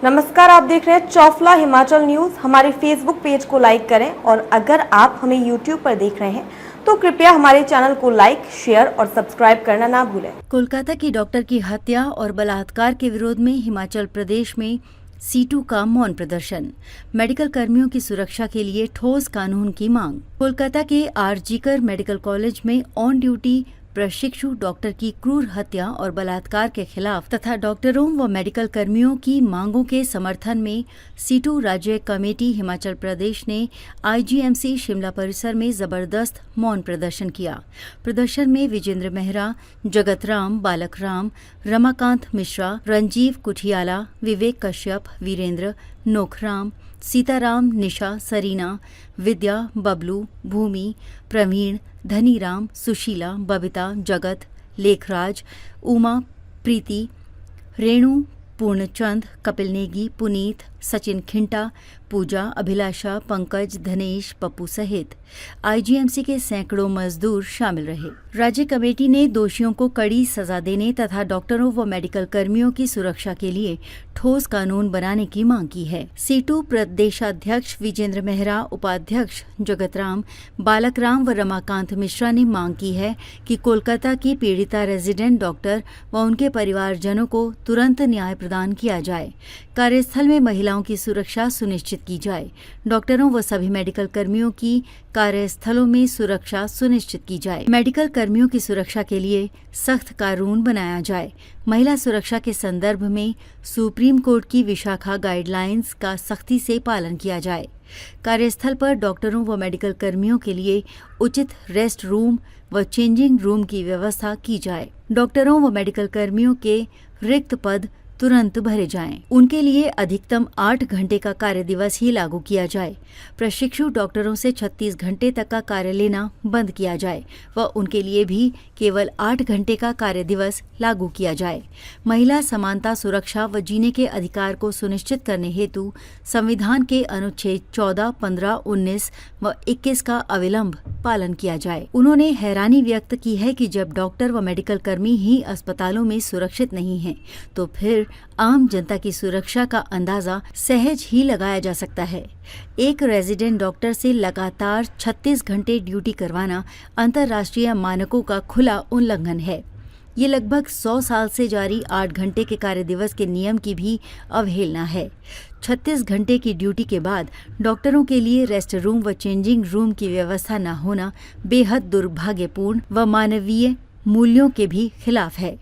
नमस्कार, आप देख रहे हैं चौफला हिमाचल न्यूज। हमारे फेसबुक पेज को लाइक करें और अगर आप हमें यूट्यूब पर देख रहे हैं तो कृपया हमारे चैनल को लाइक, शेयर और सब्सक्राइब करना ना भूलें। कोलकाता की डॉक्टर की हत्या और बलात्कार के विरोध में हिमाचल प्रदेश में सीटू का मौन प्रदर्शन। मेडिकल कर्मियों की सुरक्षा के लिए ठोस कानून की मांग। कोलकाता के आरजीकर मेडिकल कॉलेज में ऑन ड्यूटी प्रशिक्षु डॉक्टर की क्रूर हत्या और बलात्कार के खिलाफ तथा डॉक्टरों व मेडिकल कर्मियों की मांगों के समर्थन में सीटू राज्य कमेटी हिमाचल प्रदेश ने आईजीएमसी शिमला परिसर में जबरदस्त मौन प्रदर्शन किया। प्रदर्शन में विजेंद्र मेहरा, जगत राम, बालक राम, रमाकांत मिश्रा, रंजीव कुठियाला, विवेक कश्यप, वीरेंद्र, नोखराम, सीताराम, निशा, सरीना, विद्या, बबलू, भूमि, प्रवीण, धनीराम, सुशीला, बबीता, जगत, लेखराज, उमा, प्रीति, रेणु, पूर्णचंद, कपिल नेगी, पुनीत, सचिन खिंटा, पूजा, अभिलाषा, पंकज, धनेश, पप्पू सहित आईजीएमसी के सैकड़ों मजदूर शामिल रहे। राज्य कमेटी ने दोषियों को कड़ी सजा देने तथा डॉक्टरों व मेडिकल कर्मियों की सुरक्षा के लिए ठोस कानून बनाने की मांग की है। सीटू प्रदेशाध्यक्ष विजेंद्र मेहरा, उपाध्यक्ष जगत राम, बालक राम व रमाकांत मिश्रा ने मांग की है कि कोलकाता की पीड़िता रेजिडेंट डॉक्टर व उनके परिवारजनों को तुरंत न्याय प्रदान किया जाए। कार्यस्थल में महिलाओं की सुरक्षा सुनिश्चित की जाए। डॉक्टरों व सभी मेडिकल कर्मियों की कार्यस्थलों में सुरक्षा सुनिश्चित की जाए। मेडिकल कर्मियों की सुरक्षा के लिए सख्त कानून बनाया जाए। महिला सुरक्षा के संदर्भ में सुप्रीम कोर्ट की विशाखा गाइडलाइंस का सख्ती से पालन किया जाए। कार्यस्थल पर डॉक्टरों व मेडिकल कर्मियों के लिए उचित रेस्ट रूम व चेंजिंग रूम की व्यवस्था की जाए। डॉक्टरों व मेडिकल कर्मियों के रिक्त पद तुरंत भरे जाएं। उनके लिए अधिकतम 8 घंटे का कार्य दिवस ही लागू किया जाए। प्रशिक्षु डॉक्टरों से 36 घंटे तक का कार्य लेना बंद किया जाए व उनके लिए भी केवल 8 घंटे का कार्य दिवस लागू किया जाए। महिला समानता, सुरक्षा व जीने के अधिकार को सुनिश्चित करने हेतु संविधान के अनुच्छेद 14, 15, 19 व 21 का अविलंब पालन किया जाए। उन्होंने हैरानी व्यक्त की है कि जब डॉक्टर व मेडिकल कर्मी ही अस्पतालों में सुरक्षित नहीं हैं, तो फिर आम जनता की सुरक्षा का अंदाजा सहज ही लगाया जा सकता है। एक रेजिडेंट डॉक्टर से लगातार 36 घंटे ड्यूटी करवाना अंतर्राष्ट्रीय मानकों का खुला उल्लंघन है। ये लगभग 100 साल से जारी 8 घंटे के कार्य दिवस के नियम की भी अवहेलना है। 36 घंटे की ड्यूटी के बाद डॉक्टरों के लिए रेस्ट रूम व चेंजिंग रूम की व्यवस्था न होना बेहद दुर्भाग्यपूर्ण व मानवीय मूल्यों के भी खिलाफ है।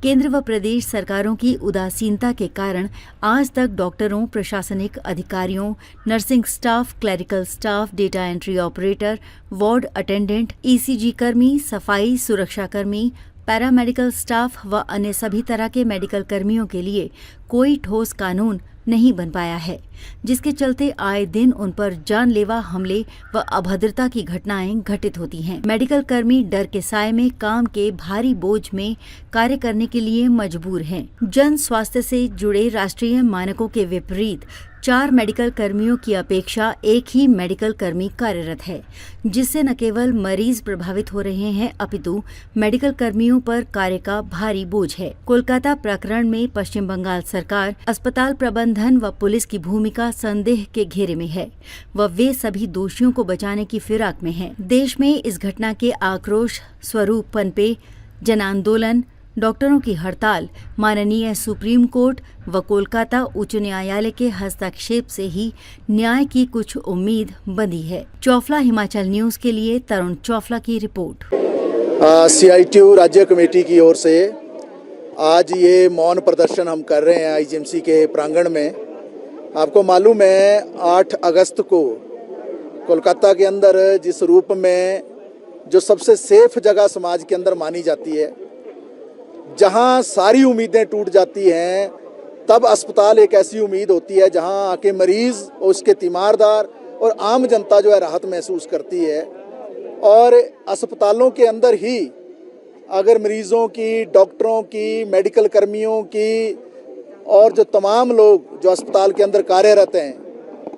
केंद्र व प्रदेश सरकारों की उदासीनता के कारण आज तक डॉक्टरों, प्रशासनिक अधिकारियों, nursing staff, clerical staff, data entry operator, ward attendant, ECG कर्मी, सफाई सुरक्षा कर्मी, पैरामेडिकल स्टाफ व अन्य सभी तरह के मेडिकल कर्मियों के लिए कोई ठोस कानून नहीं बन पाया है, जिसके चलते आए दिन उन पर जानलेवा हमले व अभद्रता की घटनाएं घटित होती हैं। मेडिकल कर्मी डर के साए में काम के भारी बोझ में कार्य करने के लिए मजबूर हैं। जन स्वास्थ्य से जुड़े राष्ट्रीय मानकों के विपरीत 4 मेडिकल कर्मियों की अपेक्षा एक ही मेडिकल कर्मी कार्यरत है, जिससे न केवल मरीज प्रभावित हो रहे हैं अपितु मेडिकल कर्मियों पर कार्य का भारी बोझ है। कोलकाता प्रकरण में पश्चिम बंगाल सरकार, अस्पताल प्रबंधन व पुलिस की भूमिका संदेह के घेरे में है व वे सभी दोषियों को बचाने की फिराक में हैं। देश में इस घटना के आक्रोश स्वरूप पनपे जन आंदोलन, डॉक्टरों की हड़ताल, माननीय सुप्रीम कोर्ट व कोलकाता उच्च न्यायालय के हस्तक्षेप से ही न्याय की कुछ उम्मीद बंधी है। चौफला हिमाचल न्यूज के लिए तरुण चौफला की रिपोर्ट। सीआईटीयू राज्य कमेटी की ओर से आज ये मौन प्रदर्शन हम कर रहे हैं आईजीएमसी के प्रांगण में। आपको मालूम है 8 अगस्त को कोलकाता के अंदर जिस रूप में जो सबसे सेफ जगह समाज के अंदर मानी जाती है, जहां सारी उम्मीदें टूट जाती हैं, तब अस्पताल एक ऐसी उम्मीद होती है जहां आके मरीज और उसके तीमारदार और आम जनता जो है राहत महसूस करती है। और अस्पतालों के अंदर ही अगर मरीजों की, डॉक्टरों की, मेडिकल कर्मियों की और जो तमाम लोग जो अस्पताल के अंदर कार्यरत हैं,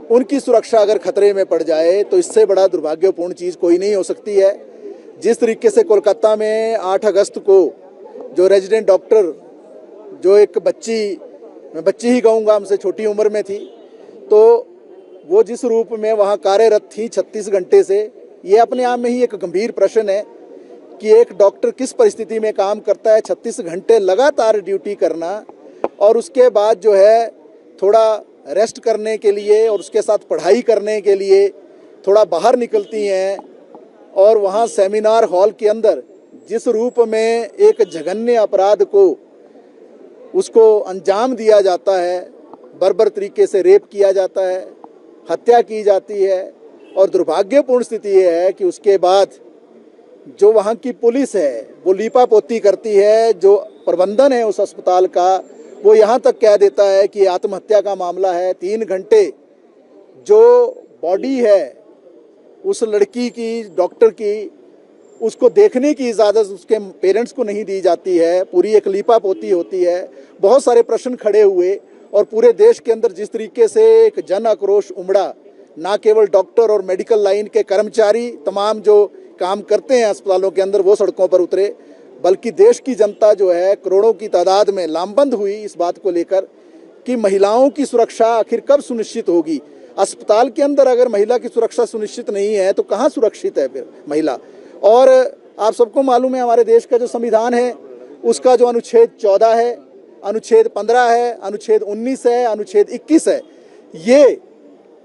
उनकी सुरक्षा अगर खतरे में पड़ जाए तो इससे बड़ा दुर्भाग्यपूर्ण चीज़ कोई नहीं हो सकती है। जिस तरीके से कोलकाता में 8 अगस्त को जो रेजिडेंट डॉक्टर, जो एक बच्ची मैं बच्ची ही कहूँगा, हमसे छोटी उम्र में थी, तो वो जिस रूप में वहाँ कार्यरत थी 36 घंटे से, ये अपने आप में ही एक गंभीर प्रश्न है कि एक डॉक्टर किस परिस्थिति में काम करता है। 36 घंटे लगातार ड्यूटी करना और उसके बाद जो है थोड़ा रेस्ट करने के लिए और उसके साथ पढ़ाई करने के लिए थोड़ा बाहर निकलती हैं, और वहाँ सेमिनार हॉल के अंदर जिस रूप में एक जघन्य अपराध को उसको अंजाम दिया जाता है, बर्बर तरीके से रेप किया जाता है, हत्या की जाती है, और दुर्भाग्यपूर्ण स्थिति ये है कि उसके बाद जो वहाँ की पुलिस है वो लीपापोती करती है। जो प्रबंधन है उस अस्पताल का, वो यहाँ तक कह देता है कि आत्महत्या का मामला है। 3 घंटे जो बॉडी है उस लड़की की, डॉक्टर की, उसको देखने की इजाज़त उसके पेरेंट्स को नहीं दी जाती है। पूरी एक लीपापोती होती है। बहुत सारे प्रश्न खड़े हुए और पूरे देश के अंदर जिस तरीके से एक जन आक्रोश उमड़ा, ना केवल डॉक्टर और मेडिकल लाइन के कर्मचारी, तमाम जो काम करते हैं अस्पतालों के अंदर, वो सड़कों पर उतरे, बल्कि देश की जनता जो है करोड़ों की तादाद में लामबंद हुई इस बात को लेकर कि महिलाओं की सुरक्षा आखिर कब सुनिश्चित होगी। अस्पताल के अंदर अगर महिला की सुरक्षा सुनिश्चित नहीं है तो कहाँ सुरक्षित है फिर महिला। और आप सबको मालूम है हमारे देश का जो संविधान है उसका जो अनुच्छेद 14 है, अनुच्छेद 15 है, अनुच्छेद 19 है, अनुच्छेद 21 है, ये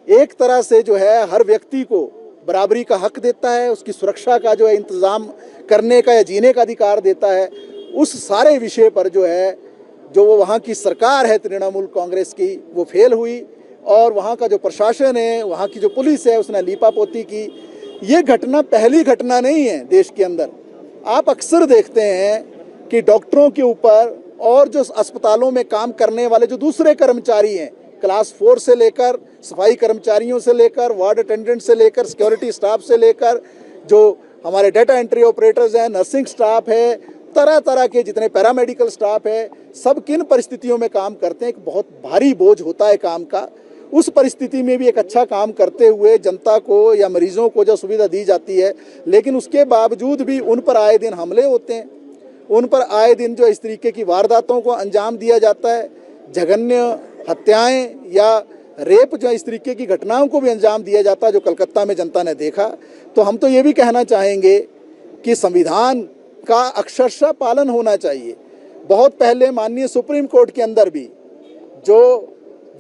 एक तरह से जो है हर व्यक्ति को बराबरी का हक देता है, उसकी सुरक्षा का जो है इंतज़ाम करने का या जीने का अधिकार देता है। उस सारे विषय पर जो है जो वो वहाँ की सरकार है तृणमूल कांग्रेस की, वो फेल हुई, और वहाँ का जो प्रशासन है, वहाँ की जो पुलिस है, उसने लीपापोती की। ये घटना पहली घटना नहीं है देश के अंदर। आप अक्सर देखते हैं कि डॉक्टरों के ऊपर और जो अस्पतालों में काम करने वाले जो दूसरे कर्मचारी हैं, क्लास 4 से लेकर सफाई कर्मचारियों से लेकर वार्ड अटेंडेंट से लेकर सिक्योरिटी स्टाफ से लेकर जो हमारे डाटा एंट्री ऑपरेटर्स हैं, नर्सिंग स्टाफ है, तरह तरह के जितने पैरामेडिकल स्टाफ है, सब किन परिस्थितियों में काम करते हैं। एक बहुत भारी बोझ होता है काम का। उस परिस्थिति में भी एक अच्छा काम करते हुए जनता को या मरीजों को जो सुविधा दी जाती है, लेकिन उसके बावजूद भी उन पर आए दिन हमले होते हैं, उन पर आए दिन जो इस तरीके की वारदातों को अंजाम दिया जाता है, जघन्य हत्याएं या रेप जो इस तरीके की घटनाओं को भी अंजाम दिया जाता है, जो कलकत्ता में जनता ने देखा। तो हम तो ये भी कहना चाहेंगे कि संविधान का अक्षरशः पालन होना चाहिए। बहुत पहले माननीय सुप्रीम कोर्ट के अंदर भी जो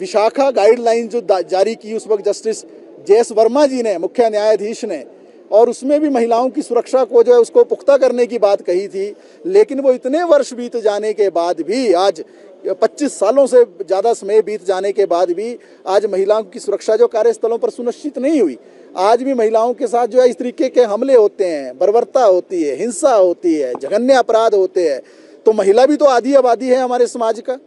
विशाखा गाइडलाइन जो जारी की उस वक्त जस्टिस JS वर्मा जी ने, मुख्य न्यायाधीश ने, और उसमें भी महिलाओं की सुरक्षा को जो है उसको पुख्ता करने की बात कही थी। लेकिन वो इतने वर्ष बीत जाने के बाद भी, आज 25 सालों से ज़्यादा समय बीत जाने के बाद भी आज महिलाओं की सुरक्षा जो कार्यस्थलों पर सुनिश्चित नहीं हुई। आज भी महिलाओं के साथ जो है इस तरीके के हमले होते हैं, बर्बरता होती है, हिंसा होती है, जघन्य अपराध होते हैं। तो महिला भी तो आधी आबादी है हमारे समाज का।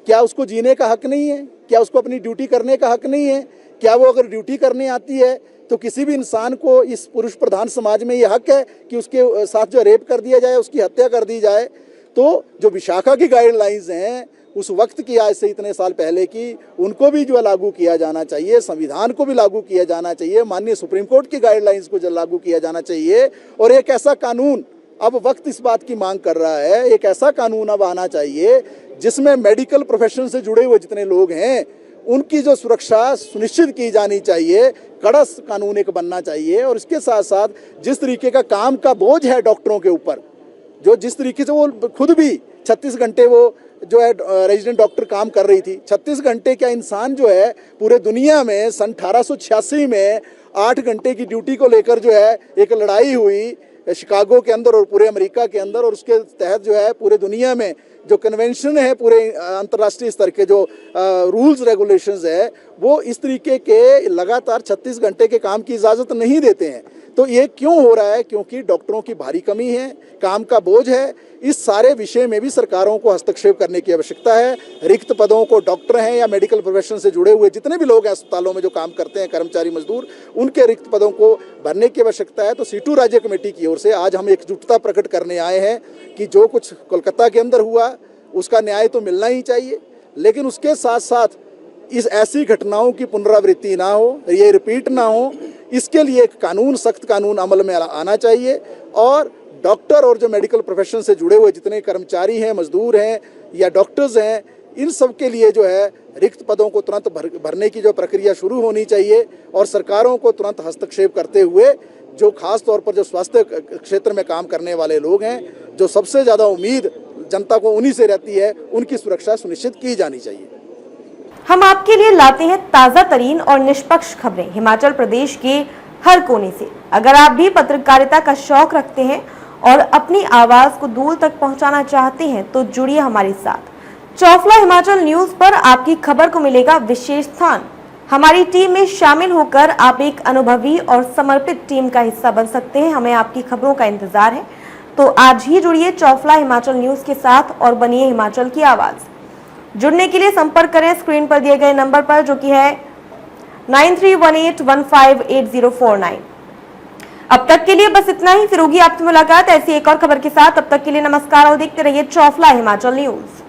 क्या उसको जीने का हक नहीं है? क्या उसको अपनी ड्यूटी करने का हक नहीं है? क्या वो अगर ड्यूटी करने आती है तो किसी भी इंसान को इस पुरुष प्रधान समाज में ये हक है कि उसके साथ जो रेप कर दिया जाए, उसकी हत्या कर दी जाए? तो जो विशाखा की गाइडलाइंस हैं उस वक्त की, आज से इतने साल पहले की, उनको भी जो है लागू किया जाना चाहिए। संविधान को भी लागू किया जाना चाहिए। माननीय सुप्रीम कोर्ट की गाइडलाइंस को जो लागू किया जाना चाहिए। और एक ऐसा कानून, अब वक्त इस बात की मांग कर रहा है, एक ऐसा कानून अब आना चाहिए जिसमें मेडिकल प्रोफेशन से जुड़े हुए जितने लोग हैं उनकी जो सुरक्षा सुनिश्चित की जानी चाहिए। कड़ा कानून एक बनना चाहिए। और इसके साथ साथ जिस तरीके का काम का बोझ है डॉक्टरों के ऊपर, जो जिस तरीके से वो खुद भी 36 घंटे वो जो है रेजिडेंट डॉक्टर काम कर रही थी। 36 घंटे क्या इंसान जो है पूरे दुनिया में सन 1886 में 8 घंटे की ड्यूटी को लेकर जो है एक लड़ाई हुई शिकागो के अंदर और पूरे अमेरिका के अंदर, और उसके तहत जो है पूरे दुनिया में जो कन्वेंशन है, पूरे अंतर्राष्ट्रीय स्तर के जो रूल्स रेगुलेशंस है, वो इस तरीके के लगातार 36 घंटे के काम की इजाज़त नहीं देते हैं। तो ये क्यों हो रहा है? क्योंकि डॉक्टरों की भारी कमी है, काम का बोझ है। इस सारे विषय में भी सरकारों को हस्तक्षेप करने की आवश्यकता है। रिक्त पदों को, डॉक्टर हैं या मेडिकल प्रोफेशन से जुड़े हुए जितने भी लोग हैं अस्पतालों में जो काम करते हैं, कर्मचारी मजदूर, उनके रिक्त पदों को भरने की आवश्यकता है। तो सीटू राज्य कमेटी की ओर से आज हम एकजुटता प्रकट करने आए हैं कि जो कुछ कोलकाता के अंदर हुआ उसका न्याय तो मिलना ही चाहिए, लेकिन उसके साथ साथ इस ऐसी घटनाओं की पुनरावृत्ति ना हो, ये रिपीट ना हो, इसके लिए एक कानून, सख्त कानून अमल में आना चाहिए। और डॉक्टर और जो मेडिकल प्रोफेशन से जुड़े हुए जितने कर्मचारी हैं, मजदूर हैं या डॉक्टर्स हैं, इन सब के लिए जो है रिक्त पदों को तुरंत भरने की जो प्रक्रिया शुरू होनी चाहिए और सरकारों को तुरंत हस्तक्षेप करते हुए जो खास तौर पर जो स्वास्थ्य क्षेत्र में काम करने वाले लोग हैं, जो सबसे ज़्यादा उम्मीद जनता को उन्हीं से रहती है, उनकी सुरक्षा सुनिश्चित की जानी चाहिए। हम आपके लिए लाते हैं ताज़ा तरीन और निष्पक्ष खबरें हिमाचल प्रदेश के हर कोने से। अगर आप भी पत्रकारिता का शौक रखते हैं और अपनी आवाज को दूर तक पहुंचाना चाहते हैं तो जुड़िए हमारे साथ। चौफला हिमाचल न्यूज पर आपकी खबर को मिलेगा विशेष स्थान। हमारी टीम में शामिल होकर आप एक अनुभवी और समर्पित टीम का हिस्सा बन सकते हैं। हमें आपकी खबरों का इंतजार है, तो आज ही जुड़िए चौफला हिमाचल न्यूज के साथ और बनिए हिमाचल की आवाज। जुड़ने के लिए संपर्क करें स्क्रीन पर दिए गए नंबर पर, जो कि है 9318158049। अब तक के लिए बस इतना ही। फिर होगी आपकी मुलाकात ऐसी एक और खबर के साथ। तब तक के लिए नमस्कार और देखते रहिए चौफला हिमाचल न्यूज।